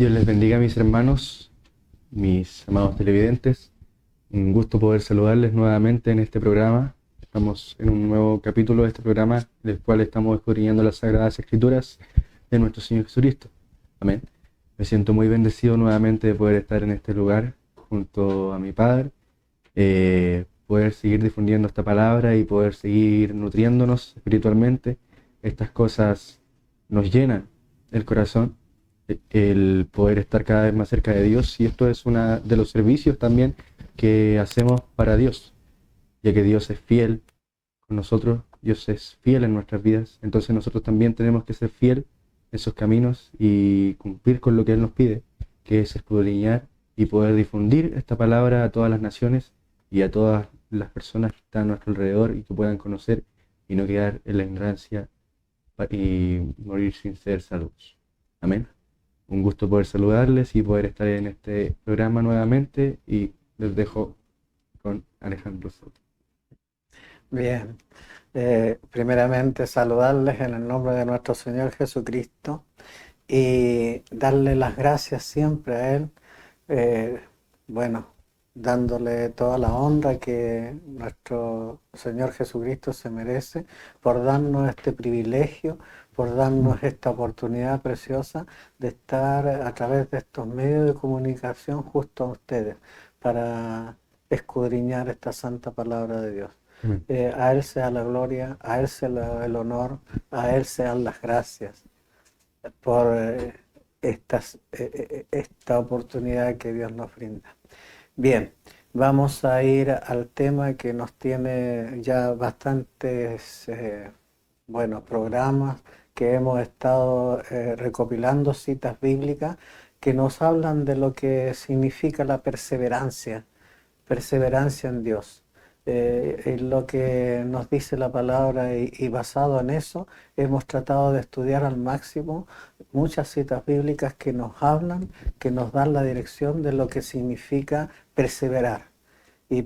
Dios les bendiga, mis hermanos, mis amados televidentes. Un gusto poder saludarles nuevamente en este programa. Estamos en un nuevo capítulo de este programa, del cual estamos escudriñando las Sagradas Escrituras de nuestro Señor Jesucristo. Amén. Me siento muy bendecido nuevamente de poder estar en este lugar junto a mi Padre, poder seguir difundiendo esta palabra y poder seguir nutriéndonos espiritualmente. Estas cosas nos llenan el corazón, el poder estar cada vez más cerca de Dios, y esto es uno de los servicios también que hacemos para Dios, ya que Dios es fiel con nosotros, Dios es fiel en nuestras vidas, entonces nosotros también tenemos que ser fiel en sus caminos y cumplir con lo que Él nos pide, que es escudriñar y poder difundir esta palabra a todas las naciones y a todas las personas que están a nuestro alrededor y que puedan conocer y no quedar en la ignorancia y morir sin ser salvos. Amén. Un gusto poder saludarles y poder estar en este programa nuevamente, y les dejo con Alejandro Soto. Bien, primeramente saludarles en el nombre de nuestro Señor Jesucristo y darle las gracias siempre a Él, eh, bueno, dándole toda la honra que nuestro Señor Jesucristo se merece por darnos este privilegio, por darnos esta oportunidad preciosa de estar a través de estos medios de comunicación justo a ustedes para escudriñar esta santa palabra de Dios. Amén. A Él sea la gloria, a Él sea el honor, a Él sean las gracias por esta oportunidad que Dios nos brinda. Bien, vamos a ir al tema que nos tiene ya bastantes buenos programas que hemos estado recopilando citas bíblicas que nos hablan de lo que significa la perseverancia en Dios. En lo que nos dice la palabra y basado en eso hemos tratado de estudiar al máximo muchas citas bíblicas que nos hablan, que nos dan la dirección de lo que significa perseverar. Y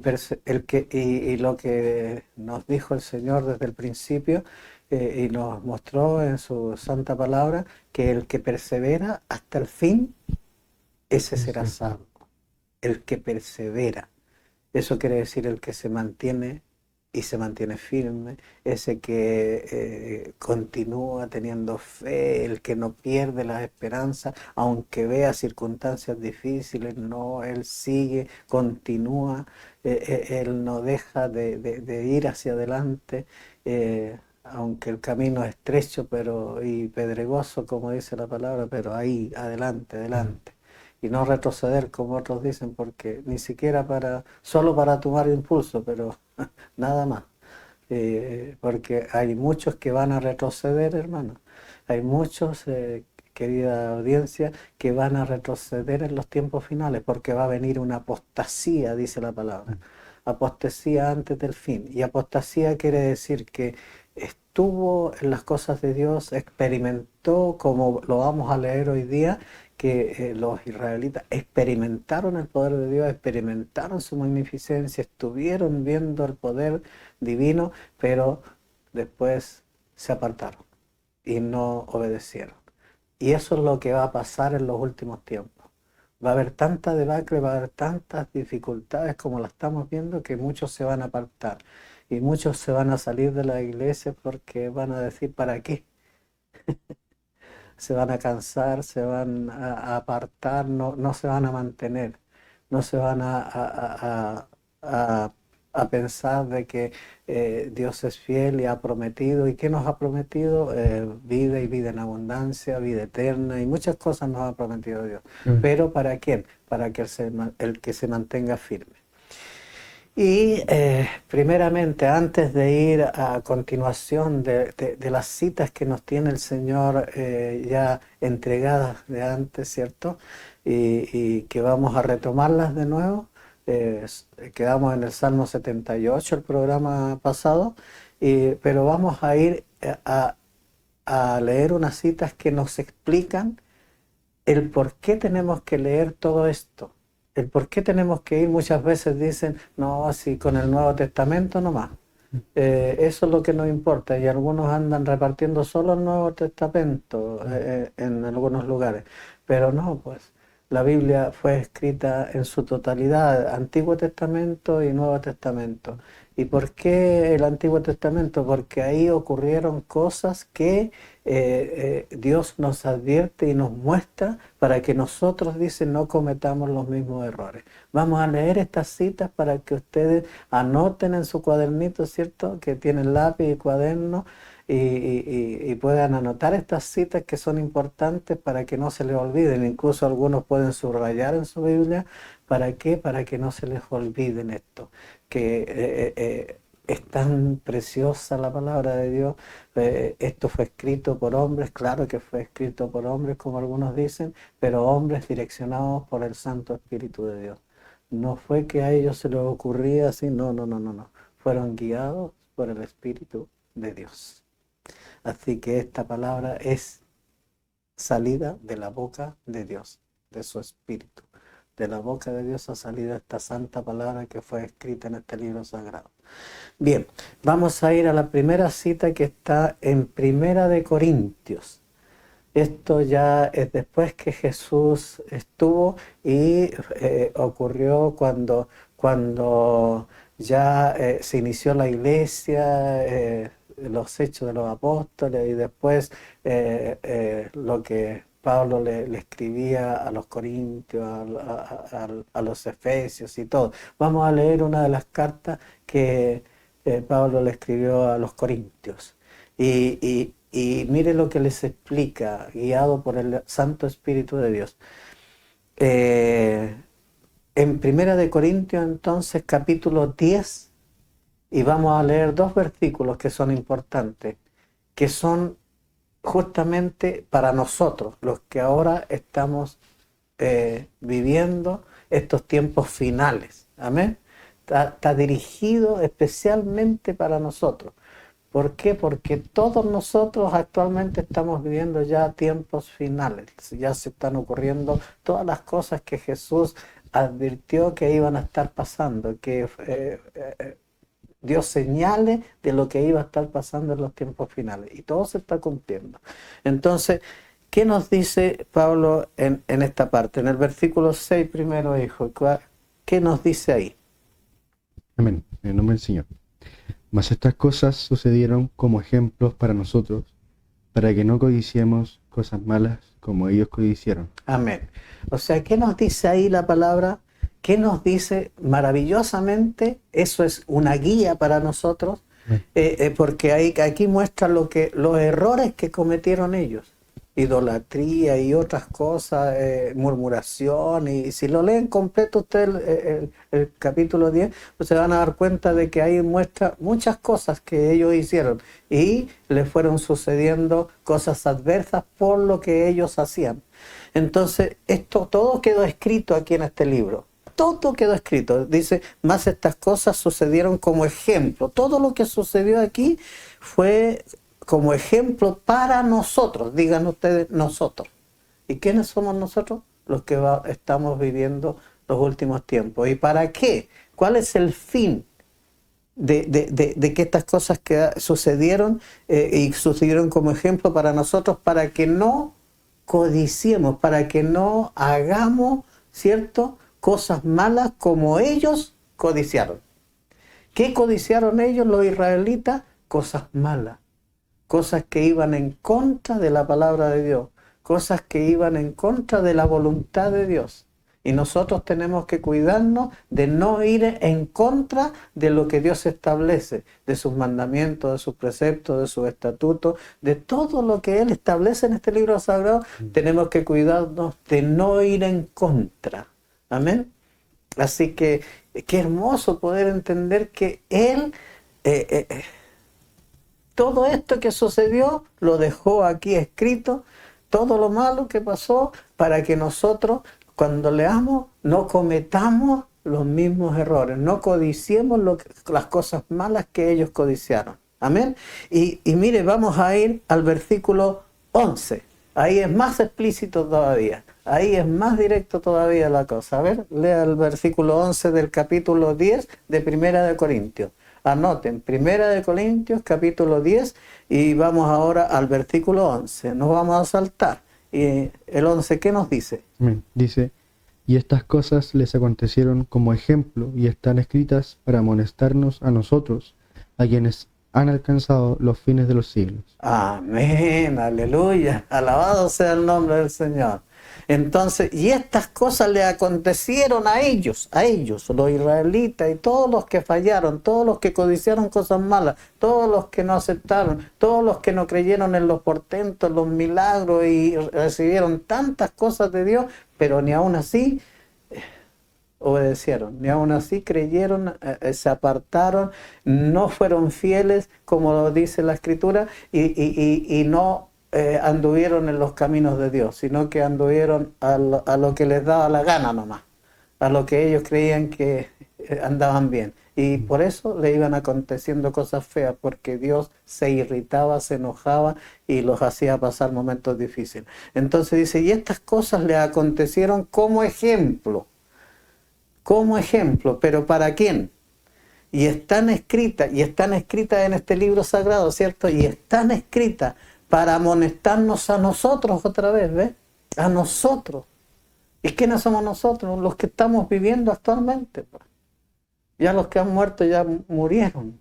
lo que nos dijo el Señor desde el principio y nos mostró en su santa palabra, que el que persevera hasta el fin, ese será salvo. El que persevera. Eso quiere decir el que se mantiene y se mantiene firme, ese que continúa teniendo fe, el que no pierde la esperanza, aunque vea circunstancias difíciles, no, él sigue, continúa, él no deja de ir hacia adelante, aunque el camino es estrecho y pedregoso, como dice la palabra, pero ahí, adelante, adelante. Y no retroceder como otros dicen, porque ni siquiera solo para tomar impulso, pero nada más. Porque hay muchos que van a retroceder, hermano. Hay muchos, querida audiencia, que van a retroceder en los tiempos finales, porque va a venir una apostasía, dice la palabra. Apostasía antes del fin. Y apostasía quiere decir que estuvo en las cosas de Dios, experimentó, como lo vamos a leer hoy día, que los israelitas experimentaron el poder de Dios, experimentaron su magnificencia, estuvieron viendo el poder divino, pero después se apartaron y no obedecieron. Y eso es lo que va a pasar en los últimos tiempos. Va a haber tanta debacle, va a haber tantas dificultades como la estamos viendo, que muchos se van a apartar y muchos se van a salir de la iglesia porque van a decir, ¿para qué? Se van a cansar, se van a apartar, no se van a mantener, no se van a pensar de que Dios es fiel y ha prometido. ¿Y qué nos ha prometido? Vida y vida en abundancia, vida eterna, y muchas cosas nos ha prometido Dios. ¿Pero para quién? Para que el que se mantenga firme. Y primeramente, antes de ir a continuación de las citas que nos tiene el Señor ya entregadas de antes, ¿cierto? Y que vamos a retomarlas de nuevo. Quedamos en el Salmo 78 el programa pasado, pero vamos a ir a leer unas citas que nos explican el por qué tenemos que leer todo esto. El por qué tenemos que ir, muchas veces dicen, no, así con el Nuevo Testamento nomás. Eso es lo que nos importa, y algunos andan repartiendo solo el Nuevo Testamento en algunos lugares. Pero no, pues la Biblia fue escrita en su totalidad, Antiguo Testamento y Nuevo Testamento. ¿Y por qué el Antiguo Testamento? Porque ahí ocurrieron cosas que Dios nos advierte y nos muestra para que nosotros, dice, no cometamos los mismos errores. Vamos a leer estas citas para que ustedes anoten en su cuadernito, ¿cierto? Que tienen lápiz y cuaderno y puedan anotar estas citas que son importantes para que no se les olviden. Incluso algunos pueden subrayar en su Biblia. ¿Para qué? Para que no se les olviden esto. Que es tan preciosa la palabra de Dios. Esto fue escrito por hombres, claro que fue escrito por hombres, como algunos dicen, pero hombres direccionados por el Santo Espíritu de Dios. No fue que a ellos se les ocurría así, no, no, no, no, no. Fueron guiados por el Espíritu de Dios. Así que esta palabra es salida de la boca de Dios, de su Espíritu. De la boca de Dios ha salido esta santa palabra que fue escrita en este libro sagrado. Bien, vamos a ir a la primera cita que está en Primera de Corintios. Esto ya es después que Jesús estuvo y ocurrió cuando ya se inició la iglesia, los hechos de los apóstoles y después lo que Pablo le escribía a los corintios, a los efesios y todo. Vamos a leer una de las cartas que Pablo le escribió a los corintios. Y mire lo que les explica, guiado por el Santo Espíritu de Dios. En Primera de Corintios, entonces, capítulo 10, y vamos a leer 2 versículos que son importantes, que son justamente para nosotros, los que ahora estamos viviendo estos tiempos finales. Amén. Está dirigido especialmente para nosotros. ¿Por qué? Porque todos nosotros actualmente estamos viviendo ya tiempos finales. Ya se están ocurriendo todas las cosas que Jesús advirtió que iban a estar pasando, que dio señales de lo que iba a estar pasando en los tiempos finales. Y todo se está cumpliendo. Entonces, ¿qué nos dice Pablo en esta parte? En el versículo 6 primero, hijo. ¿Qué nos dice ahí? Amén, en el nombre del Señor. Mas estas cosas sucedieron como ejemplos para nosotros, para que no codiciemos cosas malas como ellos codiciaron. Amén. O sea, ¿qué nos dice ahí la palabra? ¿Qué nos dice maravillosamente? Eso es una guía para nosotros, porque aquí muestra los errores que cometieron ellos. Idolatría y otras cosas, murmuración, y si lo leen completo ustedes el capítulo 10, pues se van a dar cuenta de que ahí muestra muchas cosas que ellos hicieron y les fueron sucediendo cosas adversas por lo que ellos hacían. Entonces, esto todo quedó escrito aquí en este libro. Todo quedó escrito. Dice, más estas cosas sucedieron como ejemplo. Todo lo que sucedió aquí fue como ejemplo para nosotros. Digan ustedes, nosotros. ¿Y quiénes somos nosotros? Los que estamos viviendo los últimos tiempos. ¿Y para qué? ¿Cuál es el fin de que estas cosas que sucedieron y sucedieron como ejemplo para nosotros? Para que no codiciemos, para que no hagamos, ¿cierto?, cosas malas como ellos codiciaron. ¿Qué codiciaron ellos, los israelitas? Cosas malas. Cosas que iban en contra de la palabra de Dios, cosas que iban en contra de la voluntad de Dios. Y nosotros tenemos que cuidarnos de no ir en contra de lo que Dios establece, de sus mandamientos, de sus preceptos, de sus estatutos, de todo lo que Él establece en este libro sagrado. Tenemos que cuidarnos de no ir en contra. Amén. Así que qué hermoso poder entender que Él... todo esto que sucedió lo dejó aquí escrito, todo lo malo que pasó, para que nosotros, cuando leamos, no cometamos los mismos errores, no codiciemos las cosas malas que ellos codiciaron. Amén. Y mire, vamos a ir al versículo 11. Ahí es más explícito todavía. Ahí es más directo todavía la cosa. A ver, lea el versículo 11 del capítulo 10 de Primera de Corintios. Anoten, Primera de Corintios, capítulo 10, y vamos ahora al versículo 11. Nos vamos a saltar. Y el 11, ¿qué nos dice? Amén. Dice, y estas cosas les acontecieron como ejemplo y están escritas para amonestarnos a nosotros, a quienes han alcanzado los fines de los siglos. Amén, aleluya, alabado sea el nombre del Señor. Entonces, y estas cosas le acontecieron a ellos, los israelitas y todos los que fallaron, todos los que codiciaron cosas malas, todos los que no aceptaron, todos los que no creyeron en los portentos, los milagros y recibieron tantas cosas de Dios, pero ni aún así obedecieron, ni aún así creyeron, se apartaron, no fueron fieles, como lo dice la Escritura, y no anduvieron en los caminos de Dios, sino que anduvieron a lo que les daba la gana nomás, a lo que ellos creían que andaban bien. Y por eso le iban aconteciendo cosas feas, porque Dios se irritaba, se enojaba y los hacía pasar momentos difíciles. Entonces dice, y estas cosas le acontecieron como ejemplo, pero ¿para quién? Y están escritas en este libro sagrado, ¿cierto? Y están escritas para amonestarnos a nosotros otra vez, ¿ves? A nosotros. ¿Y quiénes somos nosotros? Los que estamos viviendo actualmente, pues. Ya los que han muerto ya murieron.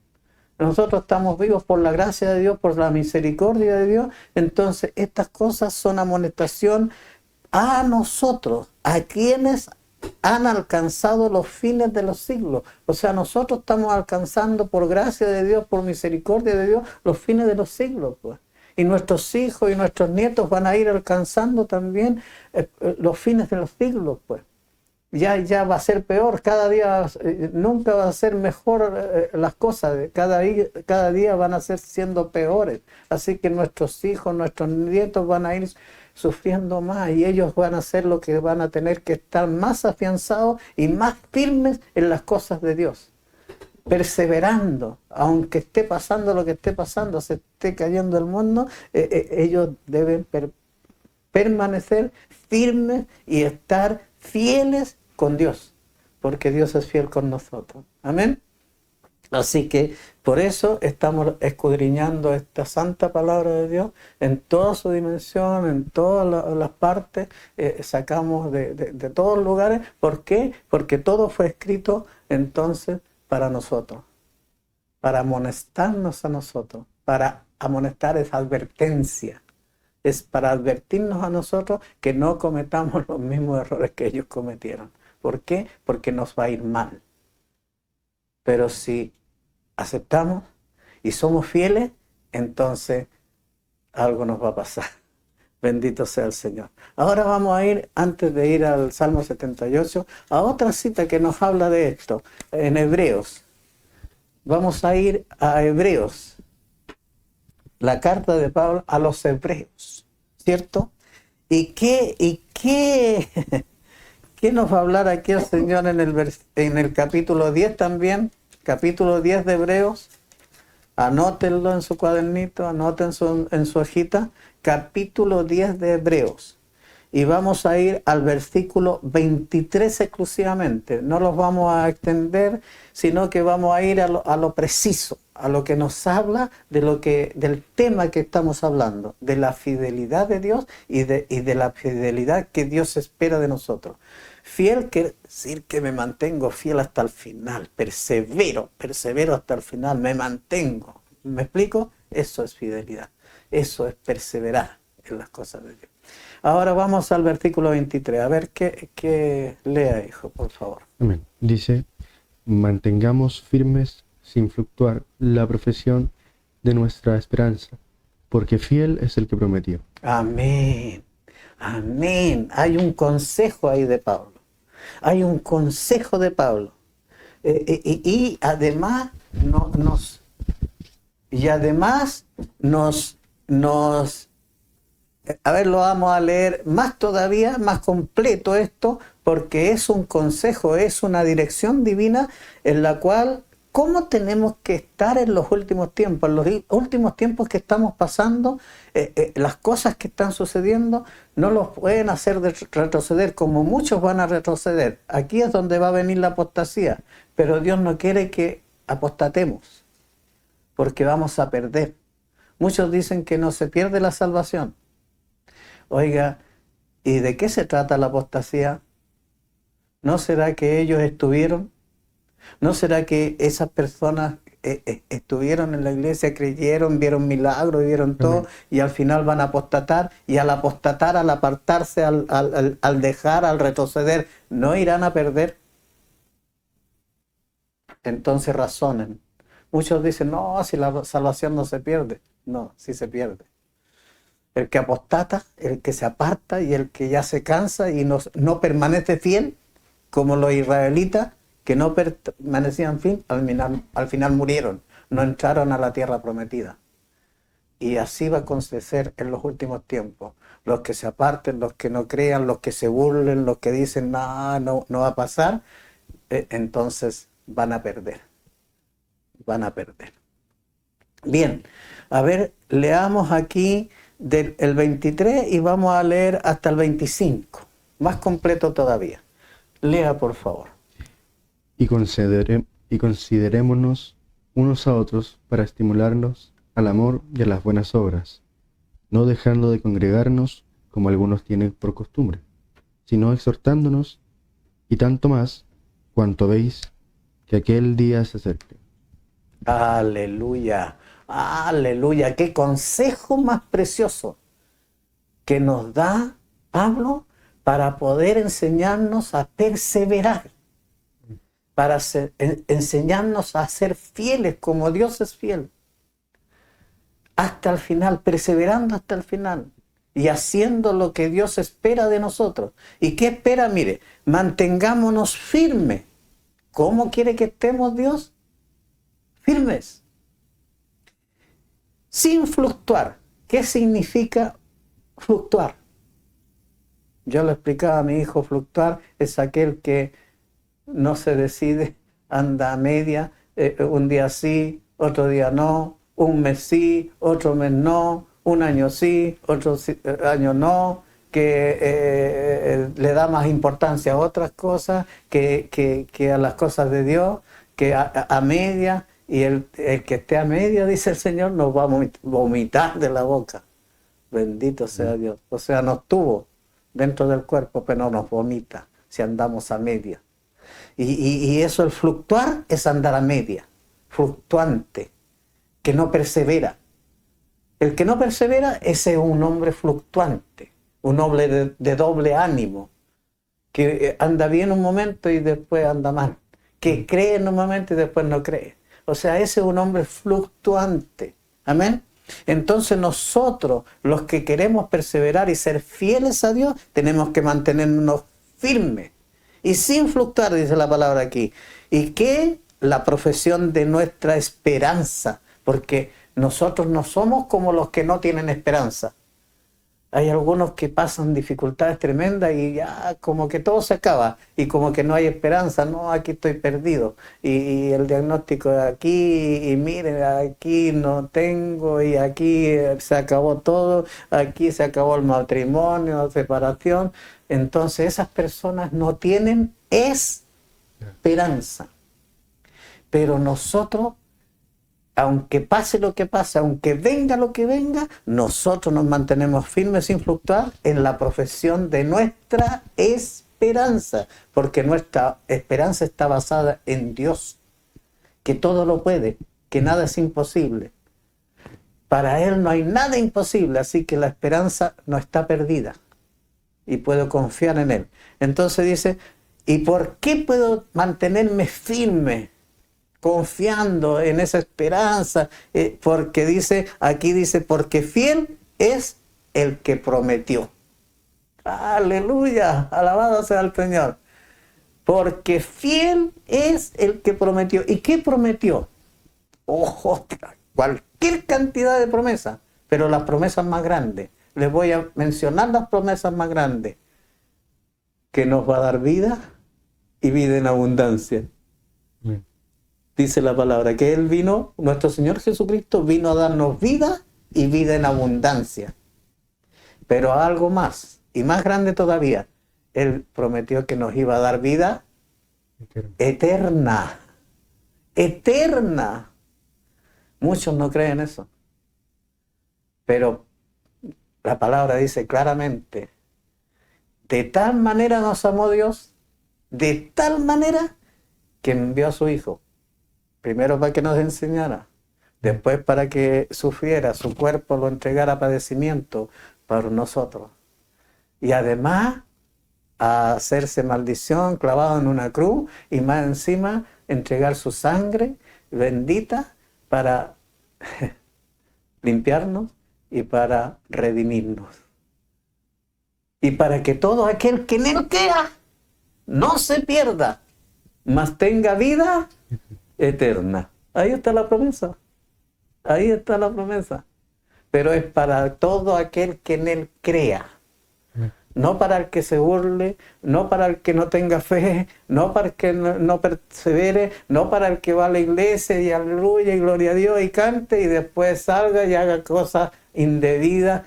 Nosotros estamos vivos por la gracia de Dios, por la misericordia de Dios. Entonces, estas cosas son amonestación a nosotros, a quienes han alcanzado los fines de los siglos. O sea, nosotros estamos alcanzando por gracia de Dios, por misericordia de Dios, los fines de los siglos, pues. Y nuestros hijos y nuestros nietos van a ir alcanzando también los fines de los siglos, pues. Ya va a ser peor, cada día nunca va a ser mejor las cosas, cada día van a ser siendo peores. Así que nuestros hijos, nuestros nietos van a ir sufriendo más y ellos van a ser lo que van a tener que estar más afianzados y más firmes en las cosas de Dios. Perseverando, aunque esté pasando lo que esté pasando, se esté cayendo el mundo, ellos deben permanecer firmes y estar fieles con Dios, porque Dios es fiel con nosotros. Amén. Así que por eso estamos escudriñando esta santa palabra de Dios en toda su dimensión, en todas las partes, sacamos de todos los lugares. ¿Por qué? Porque todo fue escrito entonces para nosotros, para amonestarnos a nosotros, para amonestar esa advertencia. Es para advertirnos a nosotros que no cometamos los mismos errores que ellos cometieron. ¿Por qué? Porque nos va a ir mal. Pero si aceptamos y somos fieles, entonces algo nos va a pasar. Bendito sea el Señor. Ahora vamos a ir, antes de ir al Salmo 78, a otra cita que nos habla de esto, en Hebreos. Vamos a ir a Hebreos. La carta de Pablo a los hebreos, ¿cierto? ¿Y qué nos va a hablar aquí el Señor en el capítulo 10 también? Capítulo 10 de Hebreos. Anótenlo en su cuadernito, anoten en su hojita. Capítulo 10 de Hebreos. Y vamos a ir al versículo 23 exclusivamente. No los vamos a extender, sino que vamos a ir a lo preciso, a lo que nos habla del tema que estamos hablando, de la fidelidad de Dios y de la fidelidad que Dios espera de nosotros. Fiel quiere decir que me mantengo fiel hasta el final, persevero hasta el final, me mantengo. ¿Me explico? Eso es fidelidad, eso es perseverar en las cosas de Dios. Ahora vamos al versículo 23, a ver qué lea, hijo, por favor. Amén. Dice, mantengamos firmes sin fluctuar la profesión de nuestra esperanza, porque fiel es el que prometió. Amén, amén. Hay un consejo ahí de Pablo. Hay un consejo de Pablo. Y además a ver, lo vamos a leer más todavía, más completo esto, porque es un consejo, es una dirección divina en la cual, ¿cómo tenemos que estar en los últimos tiempos? En los últimos tiempos que estamos pasando, las cosas que están sucediendo no los pueden hacer retroceder, como muchos van a retroceder. Aquí es donde va a venir la apostasía, pero Dios no quiere que apostatemos, porque vamos a perder. Muchos dicen que no se pierde la salvación. Oiga, ¿y de qué se trata la apostasía? ¿No será que ellos estuvieron? ¿No será que esas personas estuvieron en la iglesia, creyeron, vieron milagros, vieron todo, Amén. y al final van a apostatar? Y al apostatar, al apartarse, al dejar, al retroceder, ¿no irán a perder? Entonces razonen. Muchos dicen, no, si la salvación no se pierde. No, sí se pierde. El que apostata, el que se aparta y el que ya se cansa y no permanece fiel, como los israelitas, que no permanecían fiel, al final murieron, no entraron a la tierra prometida. Y así va a acontecer en los últimos tiempos. Los que se aparten, los que no crean, los que se burlen, los que dicen, no va a pasar, entonces van a perder. Van a perder. Bien, a ver, leamos aquí del 23 y vamos a leer hasta el 25, más completo todavía. Lea, por favor. Y considerémonos unos a otros para estimularnos al amor y a las buenas obras, no dejando de congregarnos como algunos tienen por costumbre, sino exhortándonos, y tanto más cuanto veis que aquel día se acerca. Aleluya, aleluya, qué consejo más precioso que nos da Pablo para poder enseñarnos a perseverar, para enseñarnos a ser fieles como Dios es fiel, hasta el final, perseverando hasta el final y haciendo lo que Dios espera de nosotros. ¿Y qué espera? Mire, mantengámonos firmes. ¿Cómo quiere que estemos Dios? Firmes, sin fluctuar. ¿Qué significa fluctuar? Yo le explicaba a mi hijo, fluctuar es aquel que no se decide, anda a media, un día sí, otro día no, un mes sí, otro mes no, un año sí, otro año no, que le da más importancia a otras cosas que a las cosas de Dios, que a media, y el que esté a media, dice el Señor, nos va a vomitar de la boca. Bendito sea Dios. O sea, nos tuvo dentro del cuerpo, pero no nos vomita si andamos a media. Y eso, el fluctuar, es andar a media, fluctuante, que no persevera. El que no persevera, ese es un hombre fluctuante, un hombre de doble ánimo, que anda bien un momento y después anda mal, que cree en un momento y después no cree. O sea, ese es un hombre fluctuante. Amén. Entonces nosotros, los que queremos perseverar y ser fieles a Dios, tenemos que mantenernos firmes y sin fluctuar, dice la palabra aquí. Y que la profesión de nuestra esperanza, porque nosotros no somos como los que no tienen esperanza. Hay algunos que pasan dificultades tremendas y ya como que todo se acaba y como que no hay esperanza, no, aquí estoy perdido. Y el diagnóstico de aquí, y miren, aquí no tengo, y aquí se acabó todo, aquí se acabó el matrimonio, separación. Entonces esas personas no tienen esperanza. Pero nosotros, aunque pase lo que pase, aunque venga lo que venga, nosotros nos mantenemos firmes sin fluctuar en la profesión de nuestra esperanza, porque nuestra esperanza está basada en Dios, que todo lo puede, que nada es imposible. Para Él no hay nada imposible, así que la esperanza no está perdida y puedo confiar en Él. Entonces dice, ¿y por qué puedo mantenerme firme? Confiando en esa esperanza, porque aquí dice, porque fiel es el que prometió. Aleluya, alabado sea el Señor. Porque fiel es el que prometió. ¿Y qué prometió? Ojo, cualquier cantidad de promesas, pero las promesas más grandes. Les voy a mencionar las promesas más grandes. Que nos va a dar vida y vida en abundancia. Amén. Dice la palabra, que Él vino, nuestro Señor Jesucristo vino a darnos vida y vida en abundancia. Pero algo más, y más grande todavía, Él prometió que nos iba a dar vida eterna. Eterna. Muchos no creen eso. Pero La palabra dice claramente, de tal manera nos amó Dios, de tal manera que envió a su Hijo. Primero para que nos enseñara, después para que sufriera, su cuerpo lo entregara a padecimiento para nosotros. Y además a hacerse maldición clavado en una cruz y más encima entregar su sangre bendita para limpiarnos y para redimirnos. Y para que todo aquel que en él crea no se pierda, mas tenga vida eterna. Ahí está la promesa. Ahí está la promesa. Pero es para todo aquel que en él crea. No para el que se burle, no para el que no tenga fe, no para el que no persevere, no para el que va a la iglesia y aleluya y gloria a Dios y cante y después salga y haga cosas indebidas,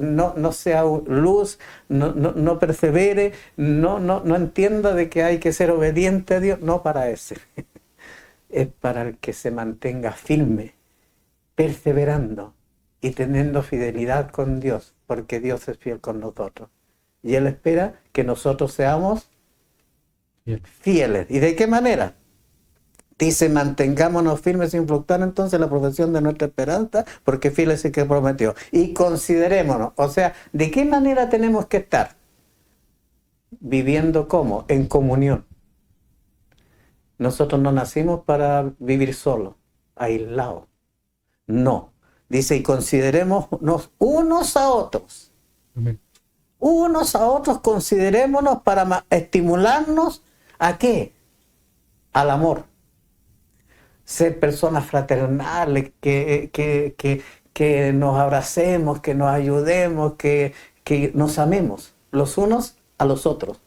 no sea luz, no persevere, no entienda de que hay que ser obediente a Dios, no para ese. Es para el que se mantenga firme, perseverando y teniendo fidelidad con Dios, porque Dios es fiel con nosotros. Y Él espera que nosotros seamos fieles. ¿Y de qué manera? Dice, mantengámonos firmes sin fluctuar entonces la profesión de nuestra esperanza, porque fiel es el que prometió. Y considerémonos, o sea, ¿de qué manera tenemos que estar? Viviendo ¿cómo? En comunión. Nosotros no nacimos para vivir solos, aislados. No. Dice, y considerémonos unos a otros. Amén. Unos a otros considerémonos para estimularnos ¿a qué? Al amor. Ser personas fraternales, que nos abracemos, que nos ayudemos, que nos amemos los unos a los otros.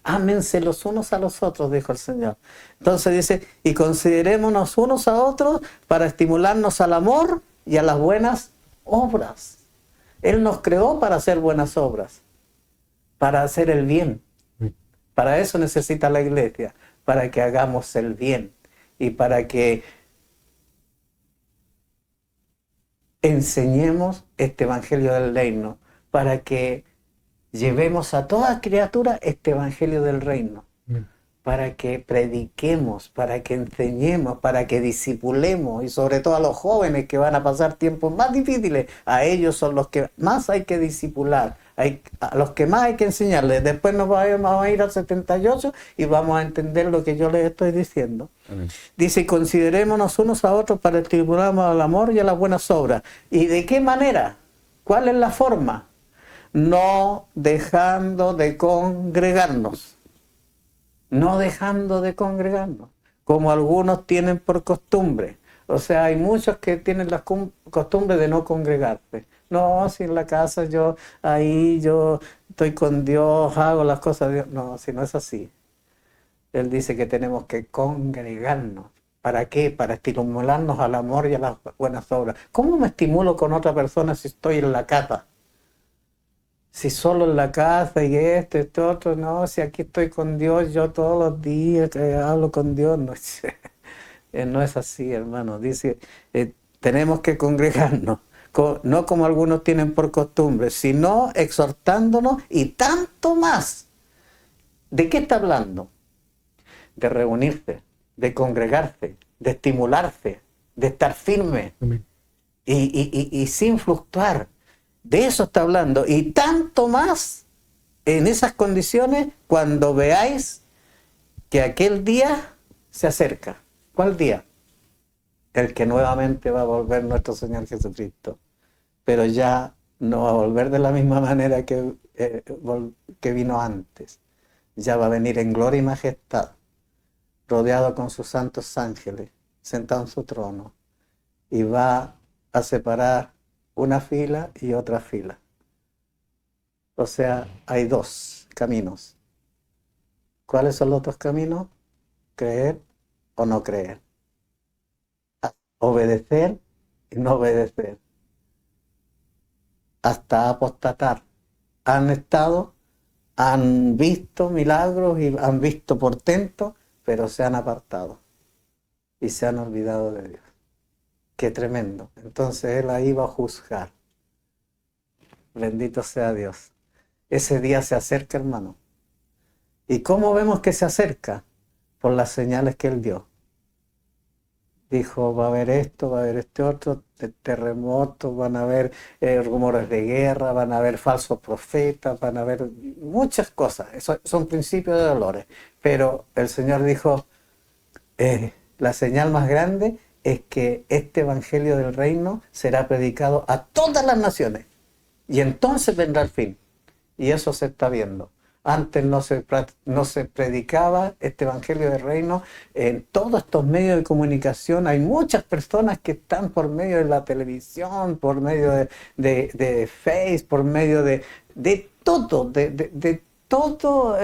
Ámense los unos a los otros, dijo el Señor. Entonces dice, y considerémonos unos a otros para estimularnos al amor y a las buenas obras. Él nos creó para hacer buenas obras, para hacer el bien. Para eso necesita la iglesia, para que hagamos el bien y para que enseñemos este evangelio del reino, para que llevemos a toda criatura este evangelio del reino, para que prediquemos, para que enseñemos, para que discipulemos, y sobre todo a los jóvenes que van a pasar tiempos más difíciles, a ellos son los que más hay que discipular, a los que más hay que enseñarles. Después nos vamos a ir al 78 y vamos a entender lo que yo les estoy diciendo. Amén. Dice, considerémonos unos a otros para estimularnos al amor y a las buenas obras. ¿Y de qué manera? ¿Cuál es la forma? No dejando de congregarnos. No dejando de congregarnos, como algunos tienen por costumbre. O sea, hay muchos que tienen la costumbre de no congregarse. No, si en la casa yo estoy con Dios, hago las cosas de Dios. No, si no es así. Él dice que tenemos que congregarnos. ¿Para qué? Para estimularnos al amor y a las buenas obras. ¿Cómo me estimulo con otra persona si estoy en la casa? Si solo en la casa y esto, otro, no, si aquí estoy con Dios, yo todos los días hablo con Dios, no, no es así, hermano. Dice, tenemos que congregarnos, no como algunos tienen por costumbre, sino exhortándonos y tanto más. ¿De qué está hablando? De reunirse, de congregarse, de estimularse, de estar firme y sin fluctuar. De eso está hablando, y tanto más en esas condiciones cuando veáis que aquel día se acerca. ¿Cuál día? El que nuevamente va a volver nuestro Señor Jesucristo, pero ya no va a volver de la misma manera que vino antes. Ya va a venir en gloria y majestad, rodeado con sus santos ángeles, sentado en su trono, y va a separar una fila y otra fila. O sea, hay dos caminos. ¿Cuáles son los dos caminos? Creer o no creer. Obedecer y no obedecer. Hasta apostatar. Han visto milagros y han visto portentos, pero se han apartado y se han olvidado de Dios. Qué tremendo. Entonces Él ahí va a juzgar. Bendito sea Dios. Ese día se acerca, hermano. ¿Y cómo vemos que se acerca? Por las señales que Él dio. Dijo, va a haber esto, va a haber este otro, terremotos, van a haber rumores de guerra, van a haber falsos profetas, van a haber muchas cosas. Eso son principios de dolores. Pero el Señor dijo, la señal más grande es que este evangelio del reino será predicado a todas las naciones. Y entonces vendrá el fin. Y eso se está viendo. Antes no se predicaba este evangelio del reino en todos estos medios de comunicación. Hay muchas personas que están por medio de la televisión, por medio de Facebook, por medio de todo, de todo,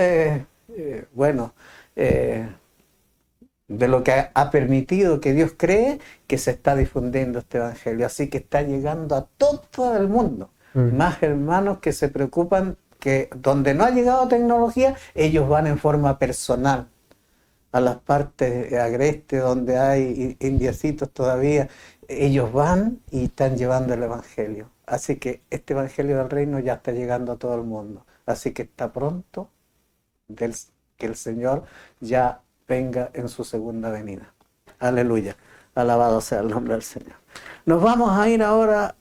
de lo que ha permitido que Dios cree que se está difundiendo este evangelio. Así que está llegando a todo el mundo. Más hermanos que se preocupan que donde no ha llegado tecnología, ellos van en forma personal a las partes agrestes donde hay indiecitos todavía. Ellos van y están llevando el evangelio. Así que este evangelio del reino ya está llegando a todo el mundo. Así que está pronto que el Señor ya venga en su segunda venida. Aleluya. Alabado sea el nombre del Señor. Nos vamos a ir ahora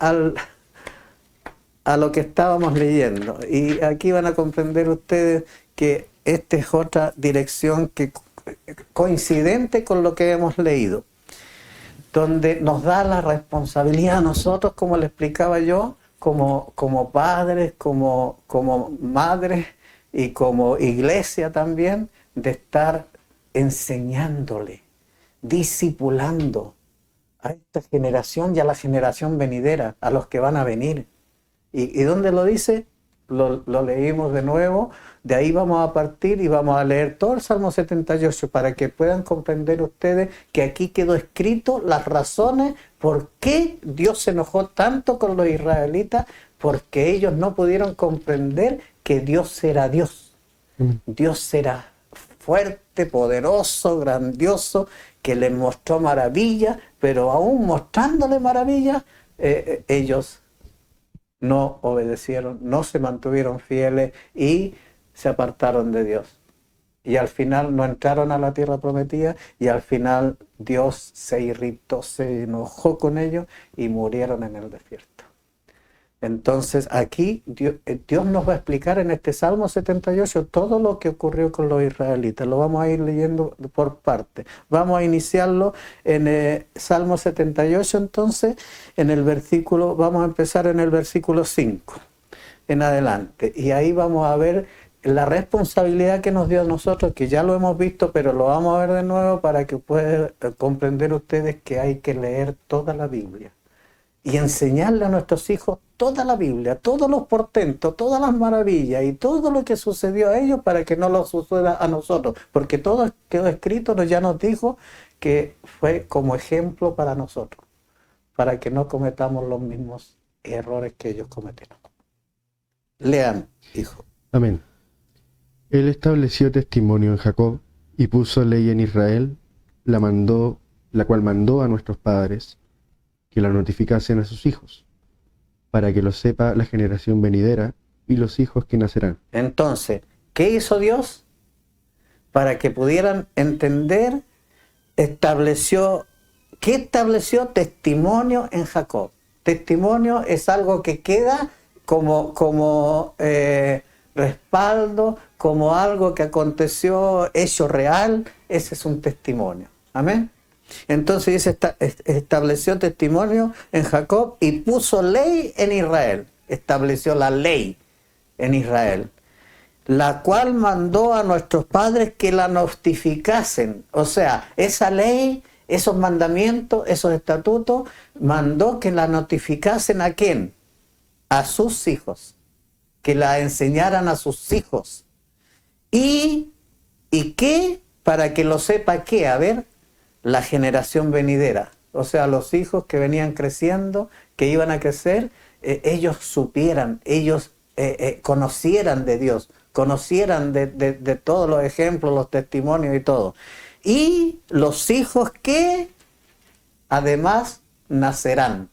a lo que estábamos leyendo. Y aquí van a comprender ustedes que esta es otra dirección que coincidente con lo que hemos leído, donde nos da la responsabilidad a nosotros, como le explicaba yo, como padres, como madres y como iglesia también, de estar enseñándole, discipulando a esta generación y a la generación venidera, a los que van a venir. ¿Y dónde lo dice? Lo leímos de nuevo. De ahí vamos a partir y vamos a leer todo el Salmo 78 para que puedan comprender ustedes que aquí quedó escrito las razones por qué Dios se enojó tanto con los israelitas, porque ellos no pudieron comprender que Dios era Dios. Dios era fuerte, poderoso, grandioso, que les mostró maravillas, pero aún mostrándole maravillas, ellos no obedecieron, no se mantuvieron fieles y se apartaron de Dios. Y al final no entraron a la tierra prometida y al final Dios se irritó, se enojó con ellos y murieron en el desierto. Entonces aquí Dios nos va a explicar en este Salmo 78 todo lo que ocurrió con los israelitas. Lo vamos a ir leyendo por partes. Vamos a iniciarlo en el Salmo 78 entonces, vamos a empezar en el versículo 5 en adelante. Y ahí vamos a ver la responsabilidad que nos dio a nosotros, que ya lo hemos visto, pero lo vamos a ver de nuevo para que puedan comprender ustedes que hay que leer toda la Biblia. Y enseñarle a nuestros hijos toda la Biblia, todos los portentos, todas las maravillas y todo lo que sucedió a ellos para que no lo suceda a nosotros. Porque todo quedó escrito, ya nos dijo que fue como ejemplo para nosotros, para que no cometamos los mismos errores que ellos cometieron. Lean, hijo. Amén. Él estableció testimonio en Jacob y puso ley en Israel, la cual mandó a nuestros padres que la notificasen a sus hijos, para que lo sepa la generación venidera y los hijos que nacerán. Entonces, ¿qué hizo Dios? Para que pudieran entender, estableció testimonio en Jacob. Testimonio es algo que queda como respaldo, como algo que aconteció, hecho real. Ese es un testimonio. Amén. Entonces dice, estableció testimonio en Jacob y puso ley en Israel. Estableció la ley en Israel, la cual mandó a nuestros padres que la notificasen. O sea, esa ley, esos mandamientos, esos estatutos, mandó que la notificasen ¿a quién? A sus hijos, que la enseñaran a sus hijos. ¿Y qué? Para que lo sepa ¿qué? A ver, la generación venidera, o sea, los hijos que venían creciendo, que iban a crecer, ellos supieran, ellos conocieran de Dios, conocieran de todos los ejemplos, los testimonios y todo. Y los hijos que además nacerán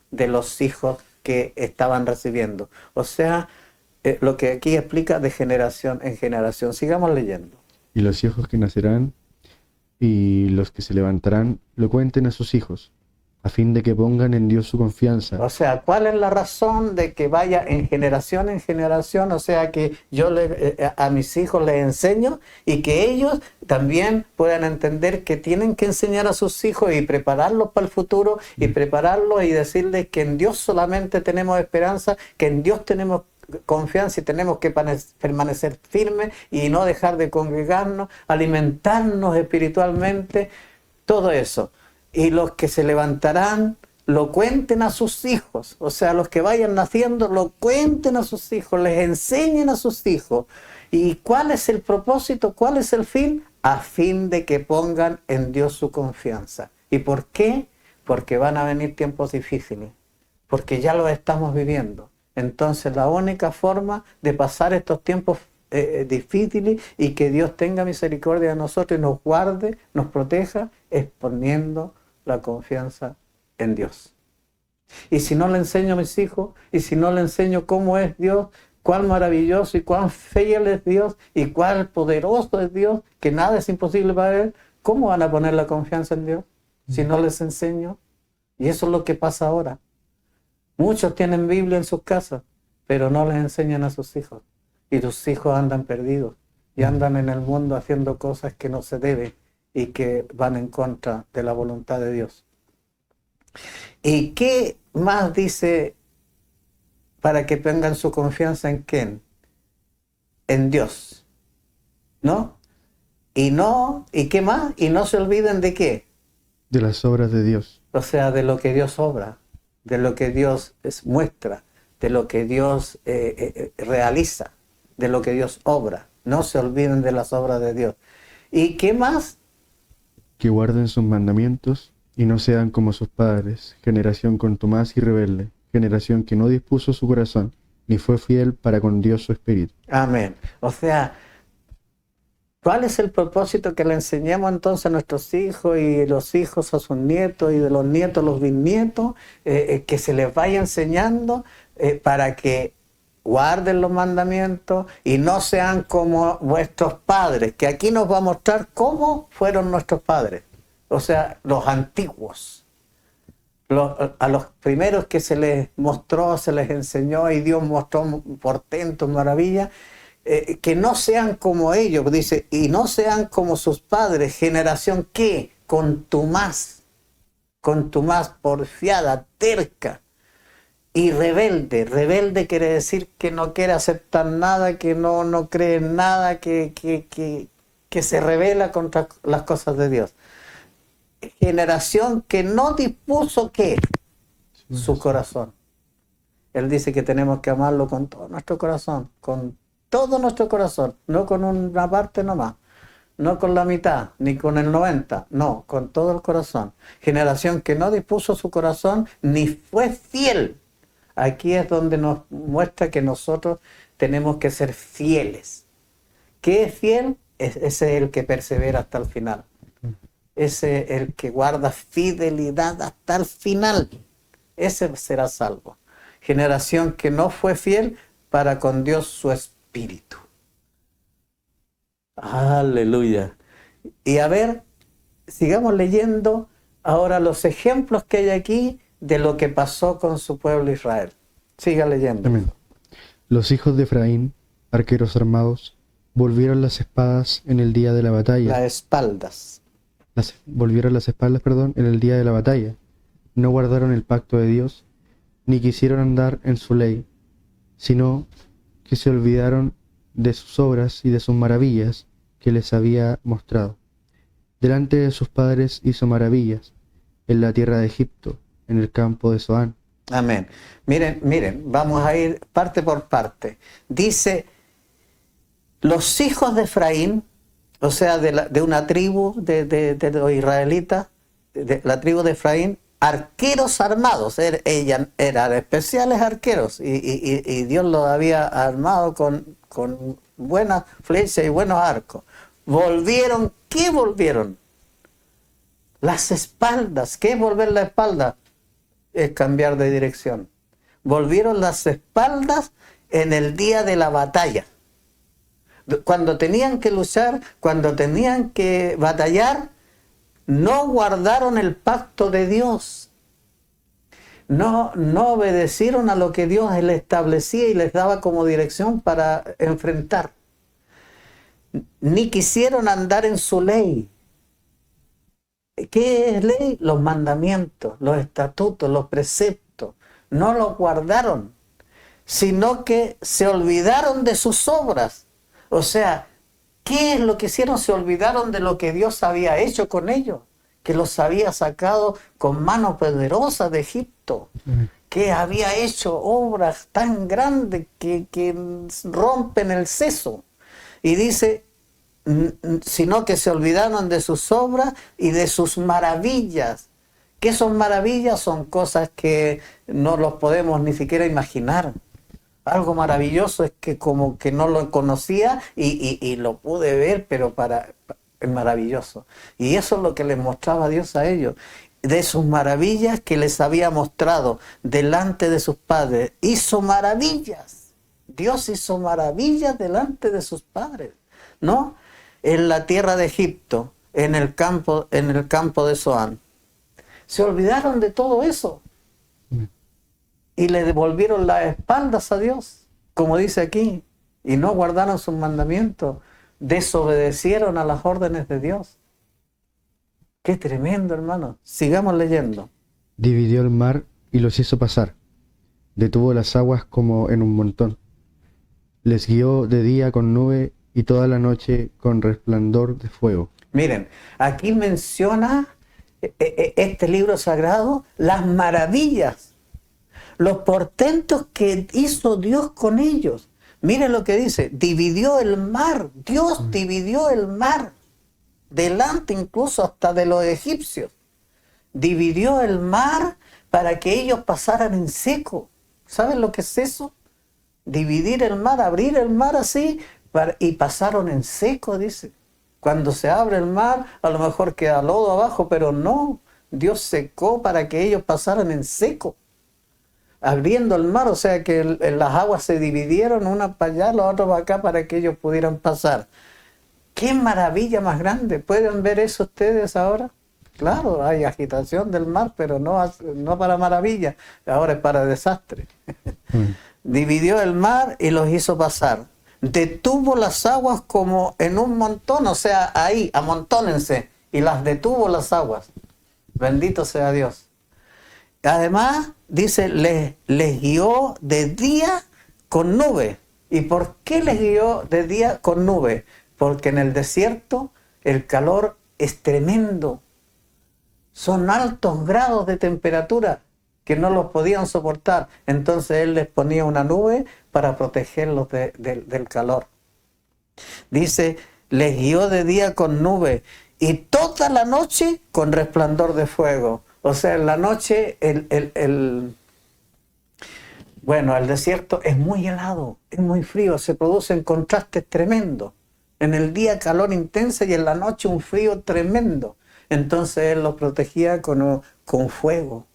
de los hijos que estaban recibiendo. O sea, lo que aquí explica de generación en generación. Sigamos leyendo. Y los hijos que nacerán y los que se levantarán lo cuenten a sus hijos, a fin de que pongan en Dios su confianza. O sea, ¿cuál es la razón de que vaya en generación? O sea, que yo a mis hijos les enseño y que ellos también puedan entender que tienen que enseñar a sus hijos y prepararlos para el futuro y prepararlos y decirles que en Dios solamente tenemos esperanza, que en Dios tenemos confianza y tenemos que permanecer firmes y no dejar de congregarnos, alimentarnos espiritualmente, todo eso. Y los que se levantarán lo cuenten a sus hijos, o sea, los que vayan naciendo lo cuenten a sus hijos, les enseñen a sus hijos. ¿Y cuál es el propósito? ¿Cuál es el fin? A fin de que pongan en Dios su confianza. ¿Y por qué? Porque van a venir tiempos difíciles, porque ya lo estamos viviendo. Entonces la única forma de pasar estos tiempos difíciles y que Dios tenga misericordia de nosotros y nos guarde, nos proteja, es poniendo la confianza en Dios. Y si no le enseño a mis hijos, y si no le enseño cómo es Dios, cuán maravilloso y cuán fiel es Dios, y cuán poderoso es Dios, que nada es imposible para Él, ¿cómo van a poner la confianza en Dios si no les enseño? Y eso es lo que pasa ahora. Muchos tienen Biblia en sus casas, pero no les enseñan a sus hijos. Y tus hijos andan perdidos y andan en el mundo haciendo cosas que no se deben y que van en contra de la voluntad de Dios. ¿Y qué más dice para que pongan su confianza en quién? En Dios. ¿No? ¿Y qué más? Y no se olviden de qué. De las obras de Dios. O sea, de lo que Dios obra, de lo que Dios muestra, de lo que Dios realiza, de lo que Dios obra. No se olviden de las obras de Dios. ¿Y qué más? Que guarden sus mandamientos y no sean como sus padres, generación contumaz y rebelde, generación que no dispuso su corazón, ni fue fiel para con Dios su espíritu. Amén. O sea, ¿cuál es el propósito? Que le enseñemos entonces a nuestros hijos y los hijos a sus nietos y de los nietos a los bisnietos, que se les vaya enseñando para que guarden los mandamientos y no sean como vuestros padres, que aquí nos va a mostrar cómo fueron nuestros padres, o sea, los antiguos. A los primeros que se les mostró, se les enseñó y Dios mostró portentos, maravillas, que no sean como ellos, dice, y no sean como sus padres, generación que contumaz, porfiada, terca y rebelde. Rebelde quiere decir que no quiere aceptar nada, que no cree en nada, que se rebela contra las cosas de Dios. Generación que no dispuso ¿qué? Su corazón. Él dice que tenemos que amarlo con todo nuestro corazón, no con una parte nomás, no con la mitad, ni con el 90, no, con todo el corazón. Generación que no dispuso su corazón, ni fue fiel. Aquí es donde nos muestra que nosotros tenemos que ser fieles. ¿Qué es fiel? Ese es el que persevera hasta el final. Ese es el que guarda fidelidad hasta el final. Ese será salvo. Generación que no fue fiel para con Dios su espíritu. Aleluya. Y a ver, sigamos leyendo ahora los ejemplos que hay aquí de lo que pasó con su pueblo Israel. Siga leyendo. Amén. Los hijos de Efraín, arqueros armados, volvieron las espadas en el día de la batalla. Las espaldas. Volvieron las espaldas, en el día de la batalla. No guardaron el pacto de Dios, ni quisieron andar en su ley, sino que se olvidaron de sus obras y de sus maravillas que les había mostrado. Delante de sus padres hizo maravillas, en la tierra de Egipto, en el campo de Zoán. Amén. Miren, vamos a ir parte por parte. Dice, los hijos de Efraín, o sea, de una tribu de los israelitas, de la tribu de Efraín, arqueros armados, eran especiales arqueros, y Dios los había armado con buenas flechas y buenos arcos. ¿Qué volvieron? Las espaldas. ¿Qué es volver la espalda? Es cambiar de dirección. volvieron las espaldas en el día de la batalla. Cuando tenían que luchar, cuando tenían que batallar, no guardaron el pacto de Dios. No obedecieron a lo que Dios les establecía y les daba como dirección para enfrentar. Ni quisieron andar en su ley. ¿Qué es ley? Los mandamientos, los estatutos, los preceptos. No los guardaron, sino que se olvidaron de sus obras. O sea, ¿qué es lo que hicieron? Se olvidaron de lo que Dios había hecho con ellos, que los había sacado con mano poderosa de Egipto, que había hecho obras tan grandes que rompen el seso. Y dice, sino que se olvidaron de sus obras y de sus maravillas. ¿Qué son maravillas? Son cosas que no los podemos ni siquiera imaginar. Algo maravilloso es que como que no lo conocía y lo pude ver, pero es maravilloso. Y eso es lo que les mostraba Dios a ellos, de sus maravillas que les había mostrado delante de sus padres. Hizo maravillas. Dios hizo maravillas delante de sus padres, ¿no? En la tierra de Egipto, en el campo de Zoán. Se olvidaron de todo eso. Y le devolvieron las espaldas a Dios, como dice aquí, y no guardaron sus mandamientos, desobedecieron a las órdenes de Dios. Qué tremendo, hermano. Sigamos leyendo. Dividió el mar y los hizo pasar. Detuvo las aguas como en un montón. Les guió de día con nube y toda la noche con resplandor de fuego. Miren, aquí menciona este libro sagrado las maravillas, los portentos que hizo Dios con ellos. Miren lo que dice, dividió el mar, Dios dividió el mar, delante incluso hasta de los egipcios. Dividió el mar para que ellos pasaran en seco. ¿Saben lo que es eso? Dividir el mar, abrir el mar así, y pasaron en seco, dice. Cuando se abre el mar, a lo mejor queda lodo abajo, pero no, Dios secó para que ellos pasaran en seco. Abriendo el mar, o sea que las aguas se dividieron, una para allá, la otra para acá, para que ellos pudieran pasar. ¡Qué maravilla más grande! ¿Pueden ver eso ustedes ahora? Claro, hay agitación del mar, pero no para maravilla, ahora es para desastre. Dividió el mar y los hizo pasar. Detuvo las aguas como en un montón, o sea, ahí, amontónense, y las detuvo las aguas. Bendito sea Dios. Además, dice, les guió de día con nube. ¿Y por qué les guió de día con nube? Porque en el desierto el calor es tremendo. Son altos grados de temperatura que no los podían soportar. Entonces Él les ponía una nube para protegerlos del calor. Dice, les guió de día con nube y toda la noche con resplandor de fuego. O sea, en la noche el desierto es muy helado, es muy frío, se producen contrastes tremendos. En el día calor intenso y en la noche un frío tremendo. Entonces Él los protegía con fuego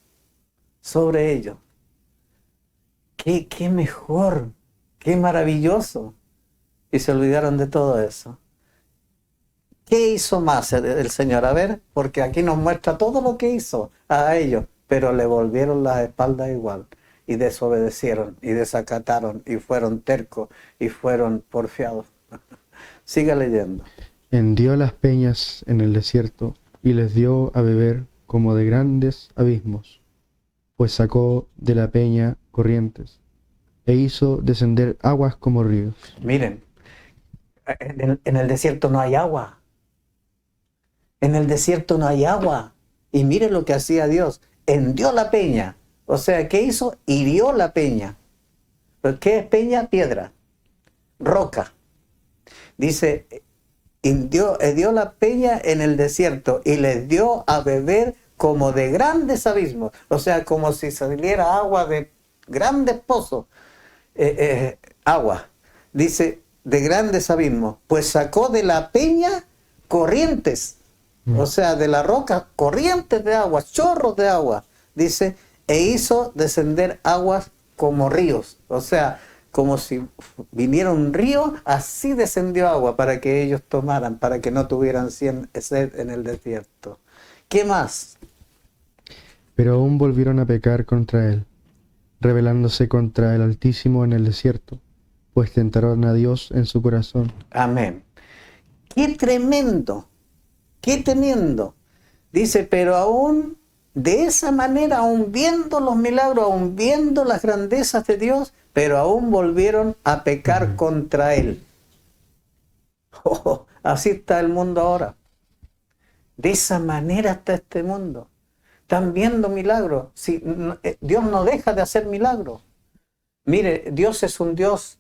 sobre ellos. Qué mejor, qué maravilloso. Y se olvidaron de todo eso. ¿Qué hizo más el Señor? A ver, porque aquí nos muestra todo lo que hizo a ellos, pero le volvieron las espaldas igual, y desobedecieron, y desacataron, y fueron tercos, y fueron porfiados. Siga leyendo. Hendió las peñas en el desierto, y les dio a beber como de grandes abismos, pues sacó de la peña corrientes, e hizo descender aguas como ríos. Miren, en el desierto no hay agua. En el desierto no hay agua. Y miren lo que hacía Dios. Hendió la peña. O sea, ¿qué hizo? Hirió la peña. ¿Pero qué es peña? Piedra. Roca. Dice, hirió la peña en el desierto y les dio a beber como de grandes abismos. O sea, como si saliera agua de grandes pozos. Agua. Dice, de grandes abismos. Pues sacó de la peña corrientes. O sea, de la roca, corrientes de agua, chorros de agua, dice, e hizo descender aguas como ríos, o sea, como si viniera un río, así descendió agua para que ellos tomaran, para que no tuvieran sed en el desierto. ¿Qué más? Pero aún volvieron a pecar contra él, rebelándose contra el Altísimo en el desierto, pues tentaron a Dios en su corazón. Amén. ¡Qué tremendo! ¡Qué tremendo! Dice, pero aún de esa manera, aún viendo los milagros, aún viendo las grandezas de Dios, pero aún volvieron a pecar contra Él. Oh, así está el mundo ahora. De esa manera está este mundo. Están viendo milagros. Si, Dios no deja de hacer milagros. Mire, Dios es un Dios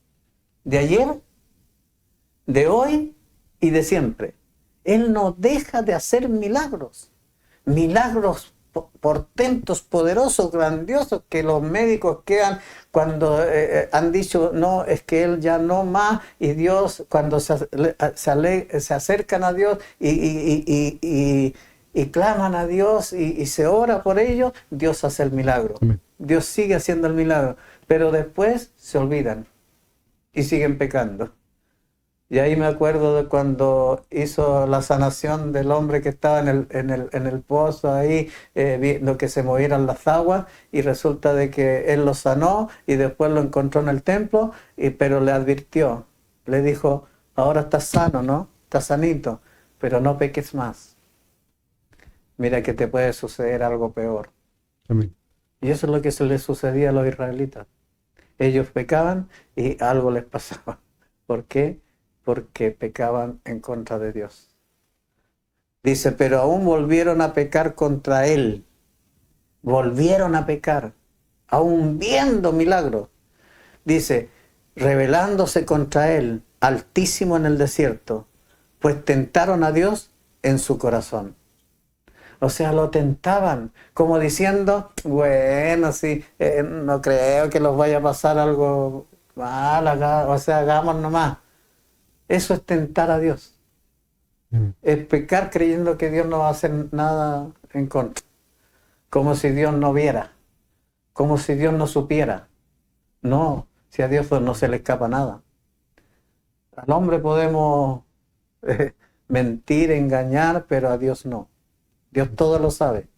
de ayer, de hoy y de siempre. Él no deja de hacer milagros. Milagros portentos, poderosos, grandiosos, que los médicos quedan cuando han dicho, no, es que él ya no más, y Dios, cuando se acercan a Dios y claman a Dios y se ora por ellos, Dios hace el milagro. Amén. Dios sigue haciendo el milagro, pero después se olvidan y siguen pecando. Y ahí me acuerdo de cuando hizo la sanación del hombre que estaba en el pozo ahí, viendo que se movieran las aguas, y resulta de que él lo sanó y después lo encontró en el templo, pero le advirtió, le dijo, ahora estás sano, ¿no? Estás sanito, pero no peques más. Mira que te puede suceder algo peor. Amén. Y eso es lo que se les sucedía a los israelitas. Ellos pecaban y algo les pasaba. ¿Por qué? Porque pecaban en contra de Dios. Dice, pero aún volvieron a pecar contra Él. Volvieron a pecar, aún viendo milagros. Dice, rebelándose contra Él, Altísimo en el desierto, pues tentaron a Dios en su corazón. O sea, lo tentaban, como diciendo, bueno, sí, no creo que los vaya a pasar algo mal acá, o sea, hagamos nomás. Eso es tentar a Dios. Es pecar creyendo que Dios no va a hacer nada en contra. Como si Dios no viera. Como si Dios no supiera. No, si a Dios pues no se le escapa nada. Al hombre podemos mentir, engañar, pero a Dios no. Dios todo lo sabe.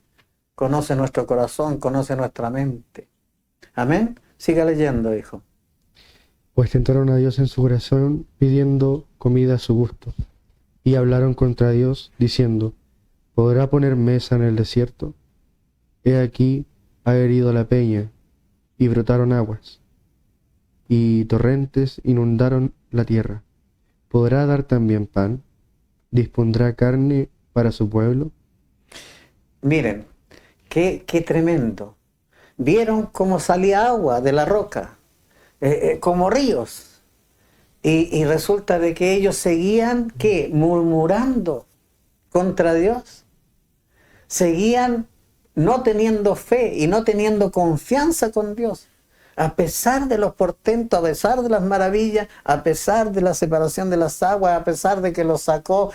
Conoce nuestro corazón, conoce nuestra mente. Amén. Siga leyendo, hijo. Pues tentaron a Dios en su corazón, pidiendo comida a su gusto. Y hablaron contra Dios, diciendo, ¿podrá poner mesa en el desierto? He aquí, ha herido la peña, y brotaron aguas, y torrentes inundaron la tierra. ¿Podrá dar también pan? ¿Dispondrá carne para su pueblo? Miren, qué tremendo. ¿Vieron cómo salía agua de la roca? Como ríos. Y resulta de que ellos seguían, ¿qué? Murmurando contra Dios. Seguían no teniendo fe y no teniendo confianza con Dios. A pesar de los portentos, a pesar de las maravillas, a pesar de la separación de las aguas, a pesar de que los sacó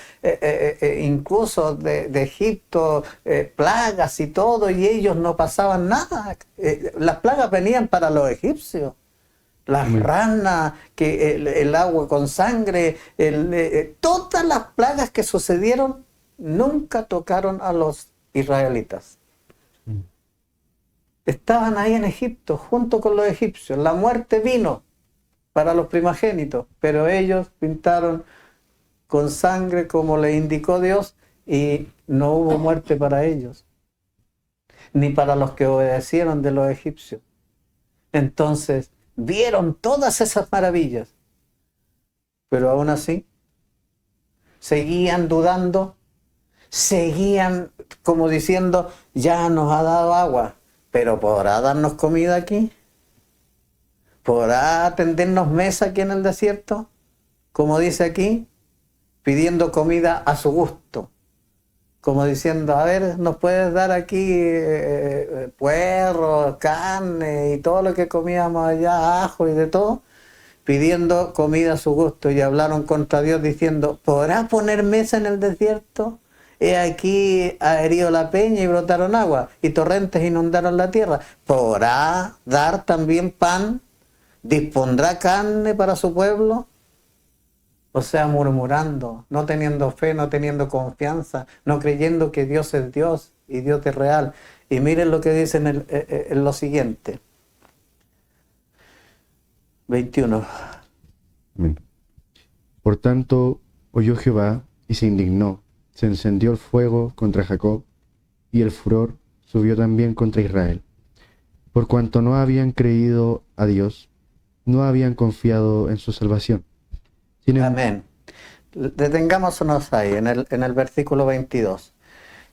incluso de Egipto, plagas y todo, y ellos no pasaban nada. Las plagas venían para los egipcios. Las ranas, que el agua con sangre, todas las plagas que sucedieron nunca tocaron a los israelitas. Estaban ahí en Egipto, junto con los egipcios. La muerte vino para los primogénitos, pero ellos pintaron con sangre como le indicó Dios y no hubo muerte para ellos, ni para los que obedecieron de los egipcios. Entonces, vieron todas esas maravillas, pero aún así, seguían dudando, seguían como diciendo, ya nos ha dado agua, pero ¿podrá darnos comida aquí? ¿Podrá tendernos mesa aquí en el desierto? Como dice aquí, pidiendo comida a su gusto. Como diciendo, a ver, ¿nos puedes dar aquí puerro, carne y todo lo que comíamos allá, ajo y de todo? Pidiendo comida a su gusto, y hablaron contra Dios diciendo, ¿podrá poner mesa en el desierto? He aquí ha herido la peña y brotaron agua, y torrentes inundaron la tierra. ¿Podrá dar también pan? ¿Dispondrá carne para su pueblo? O sea, murmurando, no teniendo fe, no teniendo confianza, no creyendo que Dios es Dios y Dios es real. Y miren lo que dice en lo siguiente. 21. Amén. Por tanto, oyó Jehová y se indignó, se encendió el fuego contra Jacob, y el furor subió también contra Israel. Por cuanto no habían creído a Dios, no habían confiado en su salvación. Amén. Detengámonos ahí, en el versículo 22.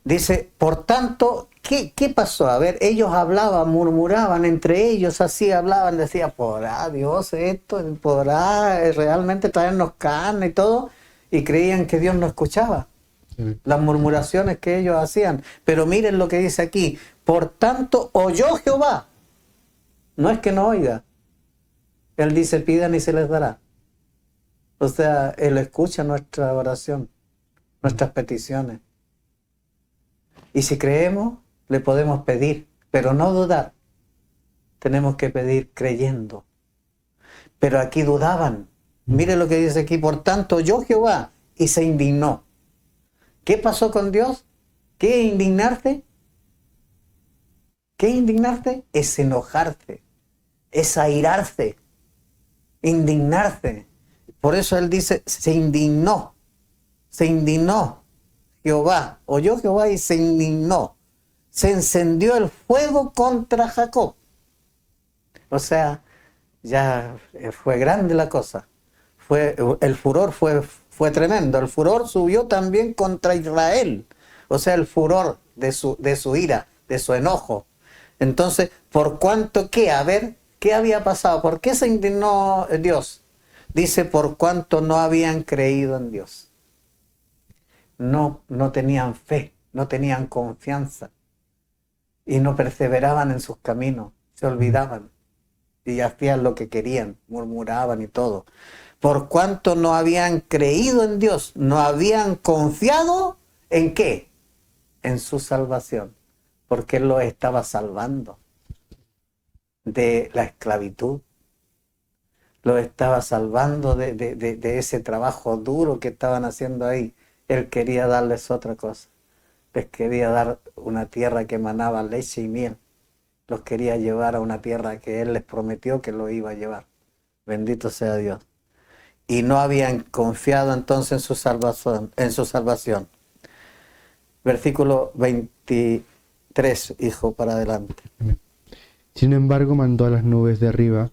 Dice, por tanto, ¿qué pasó? A ver, ellos hablaban, murmuraban entre ellos, así hablaban, decían, ¿podrá Dios esto? ¿Podrá realmente traernos carne y todo? Y creían que Dios no escuchaba las murmuraciones que ellos hacían. Pero miren lo que dice aquí, por tanto, oyó Jehová. No es que no oiga. Él dice, pidan y se les dará. O sea, Él escucha nuestra oración, nuestras peticiones. Y si creemos, le podemos pedir, pero no dudar. Tenemos que pedir creyendo. Pero aquí dudaban. Mire lo que dice aquí, por tanto, oyó Jehová y se indignó. ¿Qué pasó con Dios? ¿Qué es indignarse? ¿Qué es indignarse? Es enojarse, es airarse, indignarse. Por eso él dice, se indignó Jehová, oyó Jehová y se indignó. Se encendió el fuego contra Jacob. O sea, ya fue grande la cosa. El furor fue tremendo. El furor subió también contra Israel. O sea, el furor de su ira, de su enojo. Entonces, ¿por cuánto qué? A ver, ¿qué había pasado? ¿Por qué se indignó Dios? Dice, por cuanto no habían creído en Dios. No tenían fe, no tenían confianza. Y no perseveraban en sus caminos. Se olvidaban. Y hacían lo que querían, murmuraban y todo. Por cuanto no habían creído en Dios, no habían confiado ¿en qué? En su salvación. Porque Él los estaba salvando de la esclavitud. Los estaba salvando de ese trabajo duro que estaban haciendo ahí. Él quería darles otra cosa. Les quería dar una tierra que emanaba leche y miel. Los quería llevar a una tierra que Él les prometió que lo iba a llevar. Bendito sea Dios. Y no habían confiado entonces en su salvación. Versículo 23, hijo, para adelante. Sin embargo, mandó a las nubes de arriba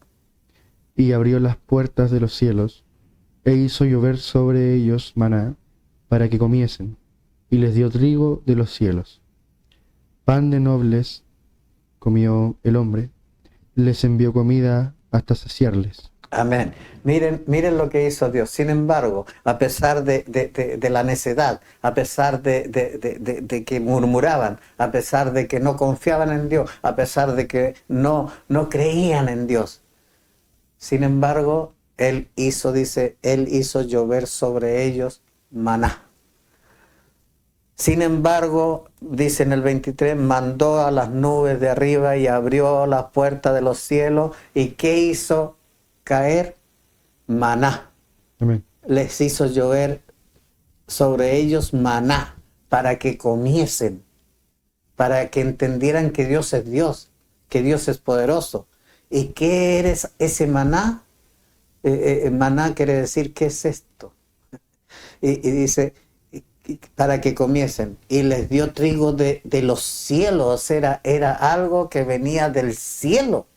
y abrió las puertas de los cielos e hizo llover sobre ellos maná para que comiesen, y les dio trigo de los cielos. Pan de nobles comió el hombre, les envió comida hasta saciarles. Amén. Miren lo que hizo Dios. Sin embargo, a pesar de la necedad, a pesar de que murmuraban, a pesar de que no confiaban en Dios, a pesar de que no creían en Dios, sin embargo, Él hizo llover sobre ellos maná. Sin embargo, dice en el 23, mandó a las nubes de arriba y abrió las puertas de los cielos. ¿Y qué hizo caer? Maná. Amén. Les hizo llover sobre ellos maná para que comiesen, para que entendieran que Dios es Dios, que Dios es poderoso. ¿Y qué eres ese maná? Maná quiere decir, ¿qué es esto? Y dice, para que comiesen. Y les dio trigo de los cielos. Era algo que venía del cielo.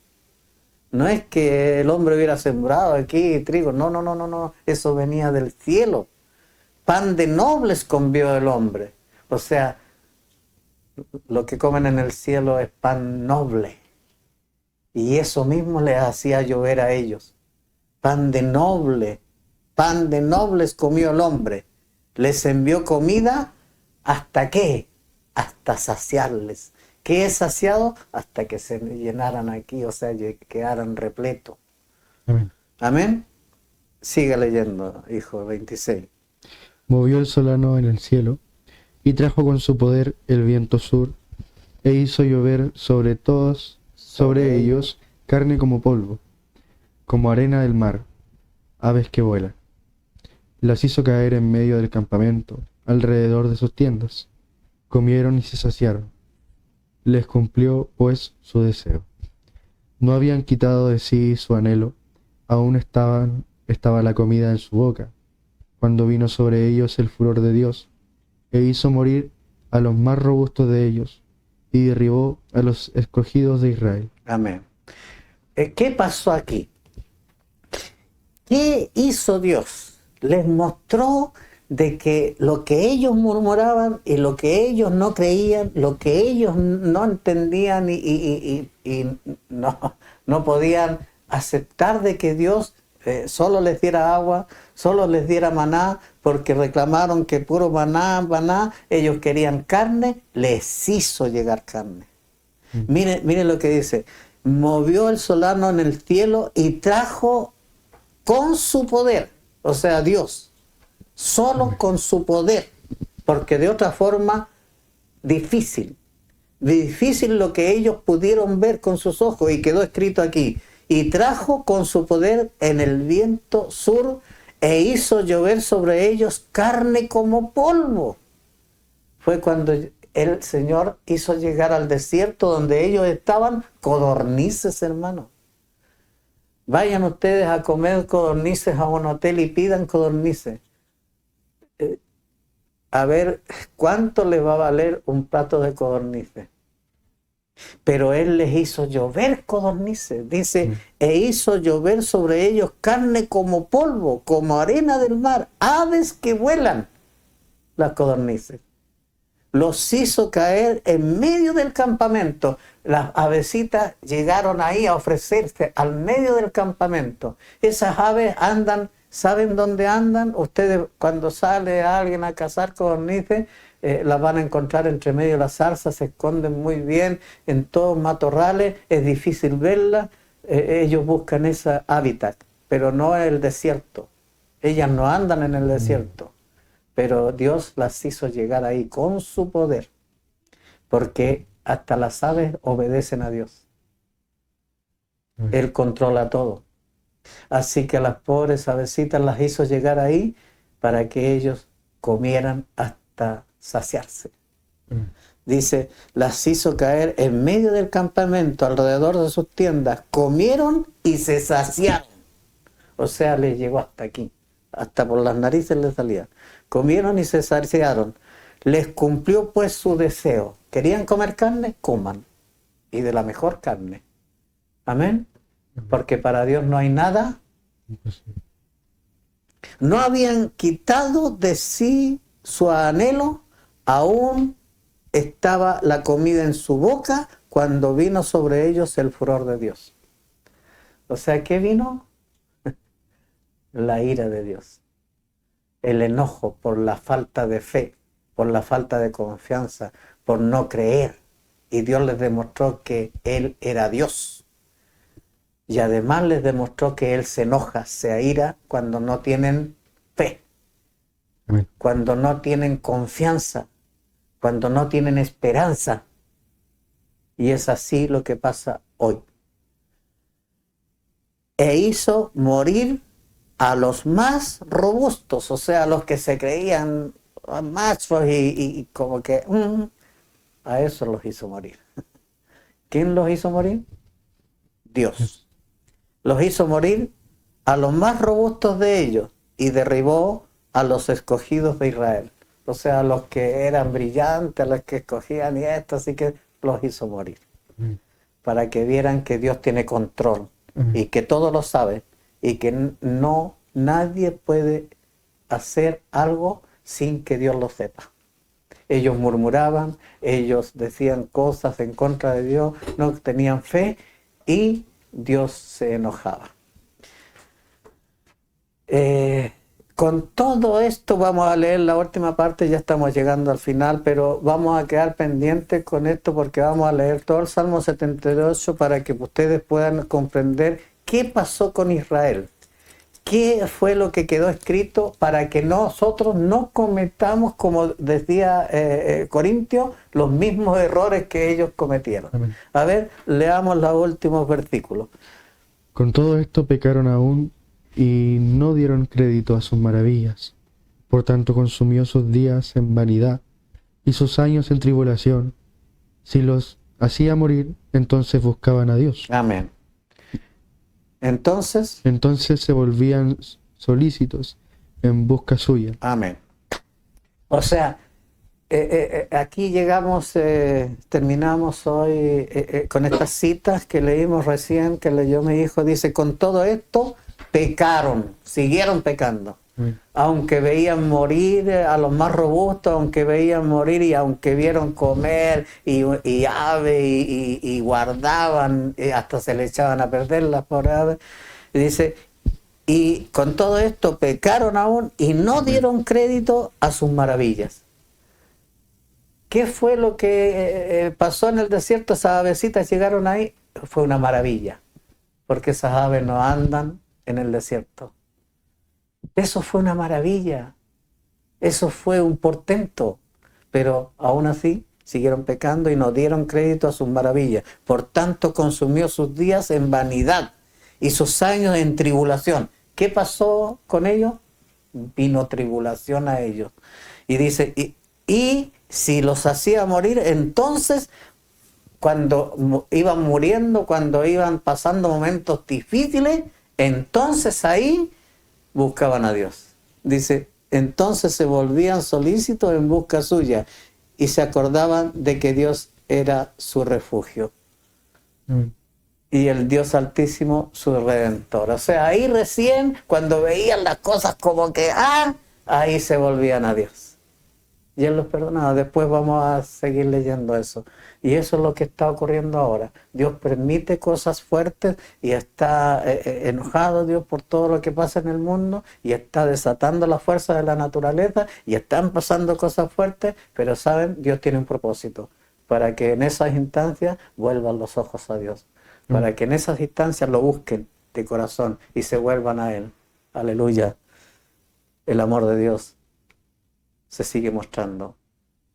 No es que el hombre hubiera sembrado aquí trigo. No. Eso venía del cielo. Pan de nobles comió el hombre. O sea, lo que comen en el cielo es pan noble. Y eso mismo les hacía llover a ellos. Pan de nobles comió el hombre. Les envió comida, ¿hasta qué? Hasta saciarles. ¿Qué es saciado? Hasta que se llenaran aquí, o sea, quedaran repletos. Amén. Amén. Siga leyendo, hijo, 26. Movió el solano en el cielo y trajo con su poder el viento sur, e hizo llover sobre ellos, carne como polvo, como arena del mar, aves que vuelan. Las hizo caer en medio del campamento, alrededor de sus tiendas. Comieron y se saciaron. Les cumplió, pues, su deseo. No habían quitado de sí su anhelo, aún estaba la comida en su boca, cuando vino sobre ellos el furor de Dios, e hizo morir a los más robustos de ellos, y derribó a los escogidos de Israel. Amén. ¿Qué pasó aquí? ¿Qué hizo Dios? Les mostró de que lo que ellos murmuraban y lo que ellos no creían, lo que ellos no entendían y no podían aceptar de que Dios solo les diera agua, solo les diera maná, porque reclamaron que puro maná, ellos querían carne, les hizo llegar carne. Mire lo que dice: movió el solano en el cielo y trajo con su poder, o sea, Dios, solo con su poder, porque de otra forma, difícil lo que ellos pudieron ver con sus ojos, y quedó escrito aquí: y trajo con su poder en el viento sur, e hizo llover sobre ellos carne como polvo. Fue cuando el Señor hizo llegar al desierto donde ellos estaban codornices, hermano. Vayan ustedes a comer codornices a un hotel y pidan codornices. A ver cuánto les va a valer un plato de codornices. Pero Él les hizo llover codornices. Dice, e hizo llover sobre ellos carne como polvo, como arena del mar, aves que vuelan, las codornices. Los hizo caer en medio del campamento. Las avecitas llegaron ahí a ofrecerse al medio del campamento. Esas aves andan, ¿saben dónde andan? Ustedes cuando sale alguien a cazar codornices, las van a encontrar entre medio de las zarzas, se esconden muy bien en todos matorrales, es difícil verlas. Ellos buscan ese hábitat, pero no en el desierto. Ellas no andan en el desierto. Pero Dios las hizo llegar ahí con su poder, porque hasta las aves obedecen a Dios. Él controla todo. Así que a las pobres avecitas las hizo llegar ahí para que ellos comieran hasta saciarse. Dice, las hizo caer en medio del campamento, alrededor de sus tiendas, comieron y se saciaron. O sea, les llegó hasta aquí, hasta por las narices les salía. Comieron y se saciaron. Les cumplió pues su deseo. ¿Querían comer carne? Coman. Y de la mejor carne. Amén. Porque para Dios no hay nada. No habían quitado de sí su anhelo, aún estaba la comida en su boca cuando vino sobre ellos el furor de Dios. O sea, ¿qué vino? La ira de Dios. El enojo por la falta de fe, por la falta de confianza, por no creer. Y Dios les demostró que Él era Dios. Y además les demostró que Él se enoja, se aira cuando no tienen fe, Amén. cuando no tienen confianza, cuando no tienen esperanza. Y es así lo que pasa hoy. E hizo morir a los más robustos, o sea, a los que se creían machos y como que a eso los hizo morir. ¿Quién los hizo morir? Dios. Los hizo morir a los más robustos de ellos y derribó a los escogidos de Israel. O sea, a los que eran brillantes, a los que escogían y esto, así que los hizo morir. Para que vieran que Dios tiene control y que todo lo sabe. Y que nadie puede hacer algo sin que Dios lo sepa. Ellos murmuraban, ellos decían cosas en contra de Dios, no tenían fe y Dios se enojaba. Con todo esto vamos a leer la última parte, ya estamos llegando al final, pero vamos a quedar pendientes con esto porque vamos a leer todo el Salmo 78 para que ustedes puedan comprender qué pasó con Israel. ¿Qué fue lo que quedó escrito para que nosotros no cometamos, como decía Corintio, los mismos errores que ellos cometieron? Amén. A ver, leamos los últimos versículos. Con todo esto pecaron aún y no dieron crédito a sus maravillas. Por tanto consumió sus días en vanidad y sus años en tribulación. Si los hacía morir, entonces buscaban a Dios. Amén. Entonces se volvían solícitos en busca suya. amén. O sea, aquí llegamos, terminamos hoy con estas citas que leímos recién, que leyó mi hijo. Dice, con todo esto pecaron, siguieron pecando. Aunque veían morir a los más robustos, aunque veían morir y aunque vieron comer y ave y guardaban, hasta se le echaban a perder las pobres aves. Y dice, y con todo esto pecaron aún y no dieron crédito a sus maravillas. ¿Qué fue lo que pasó en el desierto? Esas avecitas llegaron ahí, fue una maravilla, porque esas aves no andan en el desierto. Eso fue una maravilla, eso fue un portento, pero aún así siguieron pecando y no dieron crédito a sus maravillas. Por tanto, consumió sus días en vanidad y sus años en tribulación. ¿Qué pasó con ellos? Vino tribulación a ellos. Y dice, y si los hacía morir, entonces, cuando iban muriendo, cuando iban pasando momentos difíciles, entonces ahí buscaban a Dios. Dice, entonces se volvían solícitos en busca suya y se acordaban de que Dios era su refugio. Y el Dios Altísimo su Redentor. O sea, ahí recién, cuando veían las cosas como que, ahí se volvían a Dios. Y Él los perdonaba. Después vamos a seguir leyendo eso. Y eso es lo que está ocurriendo ahora. Dios permite cosas fuertes y está enojado Dios por todo lo que pasa en el mundo y está desatando la fuerza de la naturaleza y están pasando cosas fuertes, pero saben, Dios tiene un propósito, para que en esas instancias vuelvan los ojos a Dios, para que en esas instancias lo busquen de corazón y se vuelvan a Él. Aleluya. El amor de Dios se sigue mostrando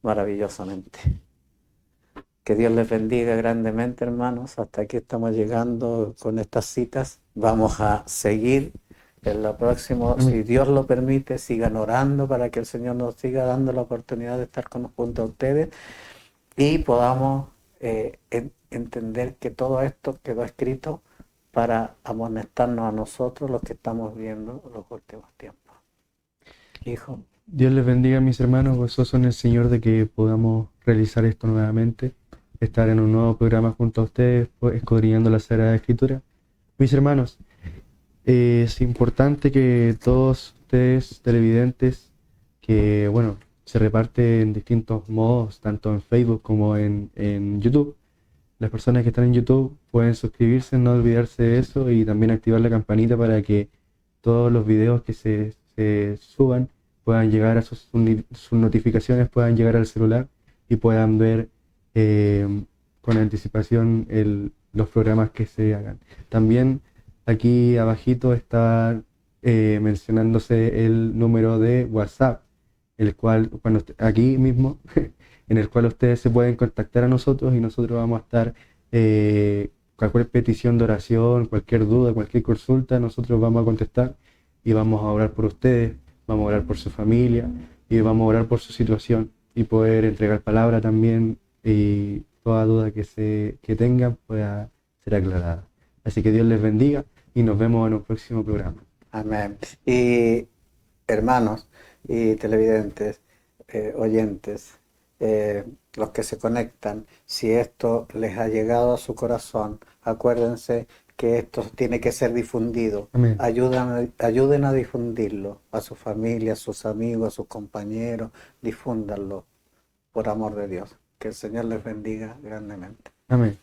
maravillosamente. Que Dios les bendiga grandemente, hermanos. Hasta aquí estamos llegando con estas citas. Vamos a seguir en lo próximo, si Dios lo permite. Sigan orando para que el Señor nos siga dando la oportunidad de estar junto a ustedes y podamos entender que todo esto quedó escrito para amonestarnos a nosotros, los que estamos viendo los últimos tiempos. Hijo. Dios les bendiga, mis hermanos, gozosos en el Señor de que podamos realizar esto nuevamente, estar en un nuevo programa junto a ustedes, escudriñando la Sagrada Escritura. Mis hermanos, es importante que todos ustedes, televidentes, que bueno, se reparte en distintos modos, tanto en Facebook como en YouTube. Las personas que están en YouTube pueden suscribirse, no olvidarse de eso y también activar la campanita para que todos los videos que se suban puedan llegar a sus notificaciones, puedan llegar al celular y puedan ver con anticipación los programas que se hagan. También aquí abajito está mencionándose el número de WhatsApp, el cual, aquí mismo, en el cual ustedes se pueden contactar a nosotros y nosotros vamos a estar, cualquier petición de oración, cualquier duda, cualquier consulta, nosotros vamos a contestar y vamos a orar por ustedes. Vamos a orar por su familia y vamos a orar por su situación y poder entregar palabra también y toda duda que tengan pueda ser aclarada. Así que Dios les bendiga y nos vemos en un próximo programa. Amén. Y hermanos y televidentes, oyentes, los que se conectan, si esto les ha llegado a su corazón, acuérdense que esto tiene que ser difundido. Amén. Ayuden a difundirlo, a su familia, a sus amigos, a sus compañeros, difúndanlo por amor de Dios. Que el Señor les bendiga grandemente. Amén.